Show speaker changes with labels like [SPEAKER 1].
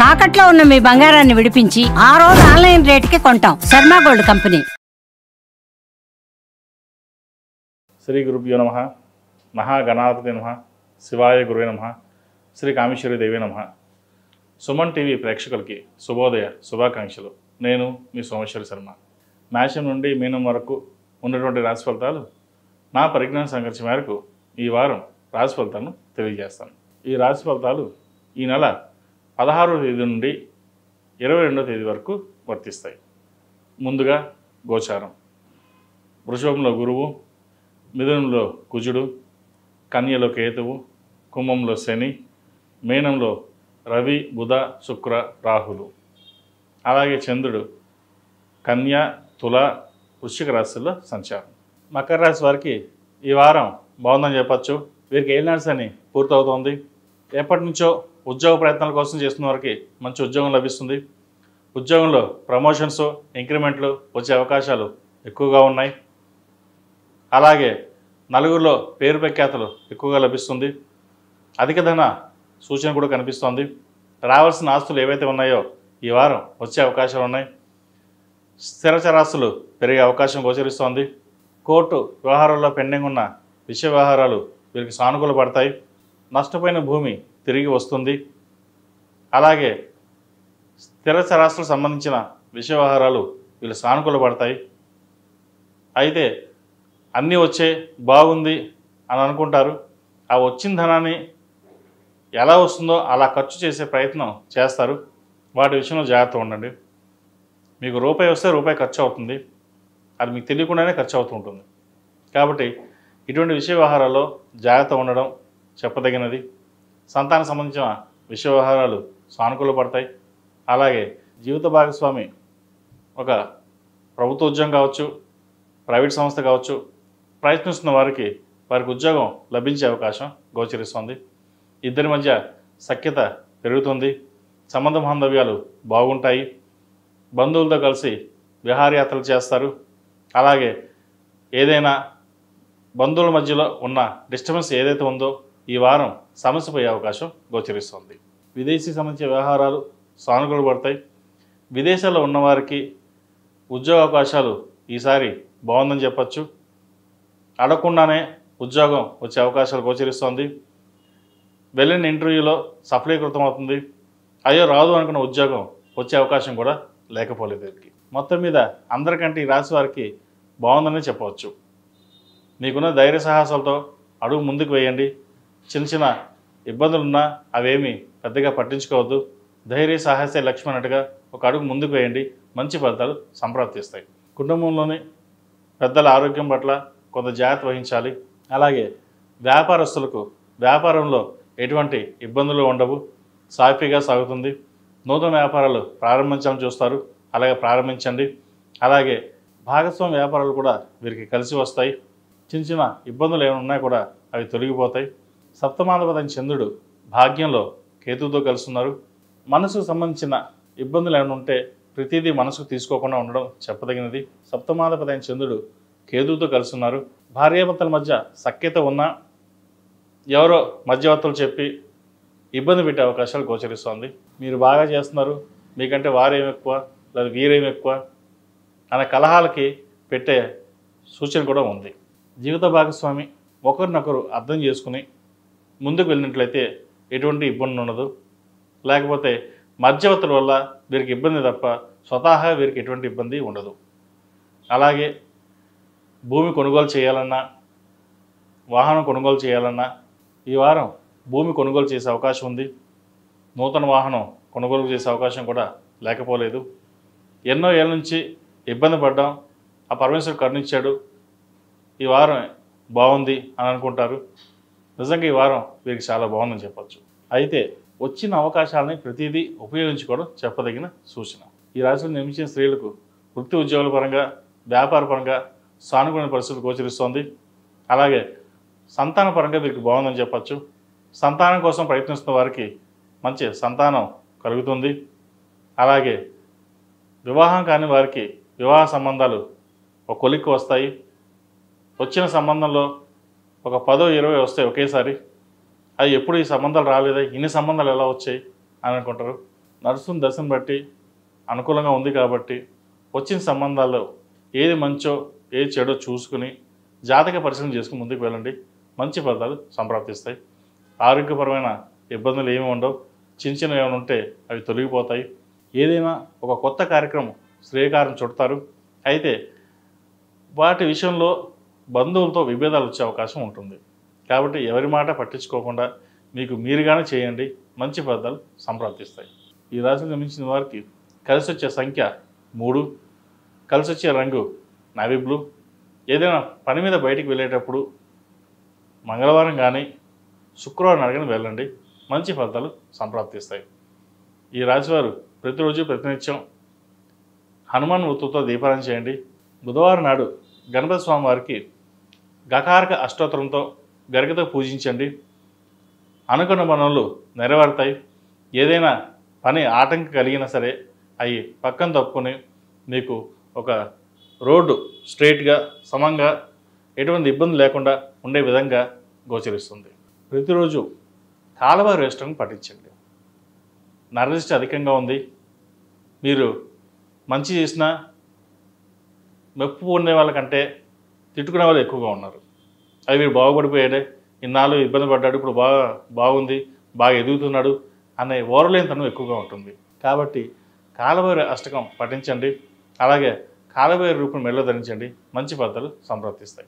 [SPEAKER 1] తాకట్లో ఉన్న మీ బంగారాన్ని విడిపించి ఆ రోజు ఆన్లైన్ రేటుకి కొంటాం. Sharma gold company.
[SPEAKER 2] శ్రీ గురుభ్యో నమః. మహాగణాధిపతి నమః. శివాయ గురువే నమః. శ్రీ కామేశ్వరి దేవి నమః. సుమన్ టీవీ ప్రేక్షకులకి శుభోదయ శుభాకాంక్షలు. నేను మీ సోమేశ్వరి శర్మ. మేషం నుండి మీనం వరకు ఉన్నటువంటి రాశి ఫలితాలు నా పరిజ్ఞాన సంఘర్షణ మేరకు ఈ వారం రాశి ఫలితాలను తెలియజేస్తాను. ఈ రాశి ఫలితాలు ఈ నెల 16వ తేదీ నుండి 22వ తేదీ వరకు వర్తిస్తాయి. ముందుగా గోచారం. వృషభంలో గురువు, మిథునంలో కుజుడు, కన్యలో కేతువు, కుంభంలో శని, మీనంలో రవి, బుధ, శుక్ర, రాహులు. అలాగే చంద్రుడు కన్య, తుల, వృశ్చిక రాశుల్లో సంచారం. మకర రాశి వారికి ఈ వారం బాగుందని చెప్పచ్చు. వీరికి ఏలినాడ్స్ అని పూర్తవుతోంది. ఎప్పటి నుంచో ఉద్యోగ ప్రయత్నాల కోసం చేస్తున్న వారికి మంచి ఉద్యోగం లభిస్తుంది. ఉద్యోగంలో ప్రమోషన్స్, ఇంక్రిమెంట్లు వచ్చే అవకాశాలు ఎక్కువగా ఉన్నాయి. అలాగే నలుగురిలో పేరు ప్రఖ్యాతలు ఎక్కువగా లభిస్తుంది. అధిక ధన సూచన కూడా కనిపిస్తోంది. రావాల్సిన ఆస్తులు ఏవైతే ఉన్నాయో ఈ వారం వచ్చే అవకాశాలు ఉన్నాయి. స్థిర చరాస్తులు పెరిగే అవకాశం గోచరిస్తోంది. కోర్టు వ్యవహారాల్లో పెండింగ్ ఉన్న విషయ వ్యవహారాలు వీరికి సానుకూల పడతాయి. నష్టపోయిన భూమి తిరిగి వస్తుంది. అలాగే స్థిర చరాస్తులకు సంబంధించిన విషయ వ్యవహారాలు వీళ్ళు సానుకూల పడతాయి. అయితే అన్నీ వచ్చే బాగుంది అని అనుకుంటారు. ఆ వచ్చిన ధనాన్ని ఎలా వస్తుందో అలా ఖర్చు చేసే ప్రయత్నం చేస్తారు. వాటి విషయంలో జాగ్రత్తగా ఉండండి. మీకు రూపాయి వస్తే రూపాయి ఖర్చు అవుతుంది. అది మీకు తెలియకుండానే ఖర్చు అవుతూ ఉంటుంది. కాబట్టి ఇటువంటి విషయ వ్యవహారాల్లో జాగ్రత్త ఉండడం చెప్పదగినది. సంతానం సంబంధించిన విషయ వ్యవహారాలు సానుకూల పడతాయి. అలాగే జీవిత భాగస్వామి ఒక ప్రభుత్వ ఉద్యోగం కావచ్చు, ప్రైవేట్ సంస్థ కావచ్చు, ప్రయత్నిస్తున్న వారికి ఉద్యోగం లభించే అవకాశం గోచరిస్తుంది. ఇద్దరి మధ్య సఖ్యత పెరుగుతుంది. సంబంధ బాంధవ్యాలు బాగుంటాయి. బంధువులతో కలిసి విహారయాత్రలు చేస్తారు. అలాగే ఏదైనా బంధువుల మధ్యలో ఉన్న డిస్టర్బెన్స్ ఏదైతే ఉందో ఈ వారం సమస్య పోయే అవకాశం గోచరిస్తుంది. విదేశీ సంబంధించిన వ్యవహారాలు సానుకూల పడతాయి. విదేశాల్లో ఉన్నవారికి ఉద్యోగ అవకాశాలు ఈసారి బాగుందని చెప్పచ్చు. అడగకుండానే ఉద్యోగం వచ్చే అవకాశాలు గోచరిస్తుంది. వెళ్ళిన ఇంటర్వ్యూలో సఫలీకృతం అవుతుంది. అయ్యో రాదు అనుకున్న ఉద్యోగం వచ్చే అవకాశం కూడా లేకపోలేదు వీరికి. మొత్తం మీద అందరికంటే ఈ రాశి వారికి బాగుందని చెప్పవచ్చు. మీకున్న ధైర్య సాహసాలతో అడుగు ముందుకు వేయండి. చిన్న చిన్న ఇబ్బందులున్నా అవేమీ పెద్దగా పట్టించుకోవద్దు. ధైర్య సాహసే లక్ష్యం అన్నట్టుగా ఒక అడుగు ముందుకు వేయండి. మంచి ఫలితాలు సంప్రాప్తిస్తాయి. కుటుంబంలోని పెద్దల ఆరోగ్యం పట్ల కొంత జాగ్రత్త వహించాలి. అలాగే వ్యాపారస్తులకు వ్యాపారంలో ఎటువంటి ఇబ్బందులు ఉండవు. సాఫీగా సాగుతుంది. నూతన వ్యాపారాలు ప్రారంభించాలని చూస్తారు. అలాగే ప్రారంభించండి. అలాగే భాగస్వామి వ్యాపారాలు కూడా వీరికి కలిసి వస్తాయి. చిన్న చిన్న ఇబ్బందులు ఏమైనా ఉన్నా కూడా అవి తొలగిపోతాయి. సప్తమాధిపతి చంద్రుడు భాగ్యంలో కేతువుతో కలుస్తున్నారు. మనసుకు సంబంధించిన ఇబ్బందులు ఏమైనా ఉంటే ప్రతిదీ మనసుకు తీసుకోకుండా ఉండడం చెప్పదగినది. సప్తమాధిపతి చంద్రుడు కేతువుతో కలుస్తున్నారు. భార్యాభర్తల మధ్య సఖ్యత ఉన్నా ఎవరో మధ్యవర్తులు చెప్పి ఇబ్బంది పెట్టే అవకాశాలు గోచరిస్తోంది. మీరు బాగా చేస్తున్నారు, మీకంటే వారేం ఎక్కువ లేదా వీరేం ఎక్కువ అనే కలహాలకి పెట్టే సూచన కూడా ఉంది. జీవిత భాగస్వామి ఒకరినొకరు అర్థం చేసుకుని ముందుకు వెళ్ళినట్లయితే ఎటువంటి ఇబ్బంది ఉండదు. లేకపోతే మధ్యవర్తుల వల్ల వీరికి ఇబ్బంది తప్ప స్వతహాగా వీరికి ఎటువంటి ఇబ్బంది ఉండదు. అలాగే భూమి కొనుగోలు చేయాలన్నా, వాహనం కొనుగోలు చేయాలన్నా ఈ వారం భూమి కొనుగోలు చేసే అవకాశం ఉంది. నూతన వాహనం కొనుగోలు చేసే అవకాశం కూడా లేకపోలేదు. ఎన్నో ఏళ్ళ నుంచి ఇబ్బంది పడ్డాం, ఆ పరమేశ్వరుడు కరుణించాడు, ఈ వారం బాగుంది అని అనుకుంటారు. నిజంగా ఈ వారం వీరికి చాలా బాగుందని చెప్పచ్చు. అయితే వచ్చిన అవకాశాలని ప్రతిదీ ఉపయోగించుకోవడం చెప్పదగిన సూచన. ఈ రాశిలో నిర్మించిన స్త్రీలకు వృత్తి ఉద్యోగాల పరంగా, వ్యాపార పరంగా సానుకూల పరిస్థితులు గోచరిస్తోంది. అలాగే సంతాన పరంగా వీరికి బాగుందని చెప్పచ్చు. సంతానం కోసం ప్రయత్నిస్తున్న వారికి మంచి సంతానం కలుగుతుంది. అలాగే వివాహం కాని వారికి వివాహ సంబంధాలు ఒక కొలిక్కి వస్తాయి. వచ్చిన సంబంధంలో ఒక 10-20 వస్తాయి ఒకేసారి. అది ఎప్పుడు ఈ సంబంధాలు రాలేదా, ఇన్ని సంబంధాలు ఎలా వచ్చాయి అని అనుకుంటారు. నడుస్తున్న దశను బట్టి అనుకూలంగా ఉంది కాబట్టి వచ్చిన సంబంధాల్లో ఏది మంచో ఏది చెడో చూసుకుని జాతక పరిశీలన చేసుకుని ముందుకు వెళ్ళండి. మంచి ఫలితాలు సంప్రాప్తిస్తాయి. ఆరోగ్యపరమైన ఇబ్బందులు ఏమి ఉండవు. చిన్న ఏమైనా ఉంటే అవి తొలగిపోతాయి. ఏదైనా ఒక కొత్త కార్యక్రమం శ్రేయకారం చుడతారు. అయితే వాటి విషయంలో బంధువులతో విభేదాలు వచ్చే అవకాశం ఉంటుంది. కాబట్టి ఎవరి మాట పట్టించుకోకుండా మీకు మీరుగానే చేయండి. మంచి ఫలితాలు సంప్రాప్తిస్తాయి. ఈ రాశిని గమనించిన వారికి కలిసి వచ్చే సంఖ్య 3, కలిసి వచ్చే రంగు నావీ బ్లూ. ఏదైనా పని మీద బయటికి వెళ్ళేటప్పుడు మంగళవారం కానీ శుక్రవారం అడిగిన వెళ్ళండి. మంచి ఫలితాలు సంప్రాప్తిస్తాయి. ఈ రాశివారు ప్రతిరోజు ప్రతినిత్యం హనుమాన్ వృత్తుతో దీపారాధన చేయండి. బుధవారం నాడు గణపతి స్వామి వారికి గకారక అష్టోత్తరంతో గరికతో పూజించండి. అనుకున్న పనులు నెరవేరుతాయి. ఏదైనా పని ఆటంకం కలిగినా సరే అవి పక్కన తప్పుకొని మీకు ఒక రోడ్డు స్ట్రైట్గా సమంగా ఎటువంటి ఇబ్బంది లేకుండా ఉండే విధంగా గోచరిస్తుంది. ప్రతిరోజు కాలవారి వేష్టం పఠించండి. నరదిష్టి అధికంగా ఉంది. మీరు మంచి చేసినా మెప్పు ఉండే వాళ్ళకంటే తిట్టుకునే వాళ్ళు ఎక్కువగా ఉన్నారు. అది మీరు బాగుపడిపోయాడే, ఇన్నాళ్ళు ఇబ్బంది పడ్డాడు, ఇప్పుడు బాగుంది, బాగా ఎదుగుతున్నాడు అనే ఓరలేనితనం ఎక్కువగా ఉంటుంది. కాబట్టి కాలభైరవ అష్టకం పఠించండి. అలాగే కాలభైరవ రూపం మెడలో ధరించండి. మంచి ఫలితాలు సంప్రాప్తిస్తాయి.